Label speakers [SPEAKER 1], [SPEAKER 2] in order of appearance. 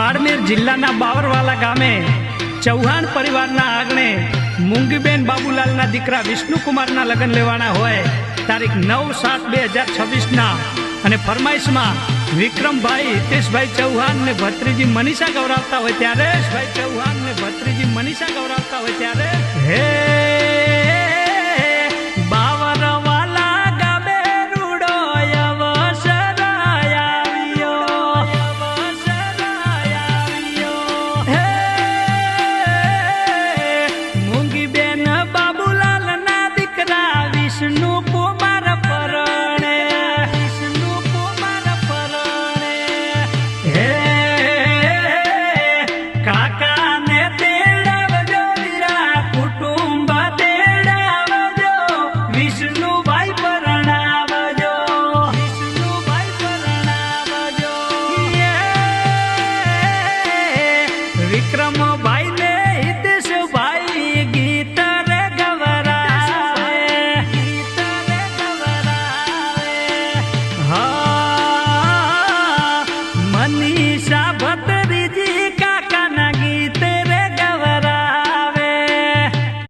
[SPEAKER 1] बाड़मेर जिल्लाना बावरवाला गामे चौहान परिवारना आंगणे मूंगीबेन बाबूलालना दीकरा विष्णुकुमारना लग्न लेवाना होय तारीख 9/7/2026 ना अने फरमाइशमां विक्रमभाई हितेशभाई चौहान ने भत्रीजी मनीषा गौरावता होय त्यारे हे बावरवाला गामे रूडो अवसर आव्यो हे मूंगीबेन बाबूलालना दीकरा विष्णुकुमार परणे हे काका ने तेड़ावजो वीरा कुटुंब तेड़ावजो विष्णुभाई परणावजो विक्रम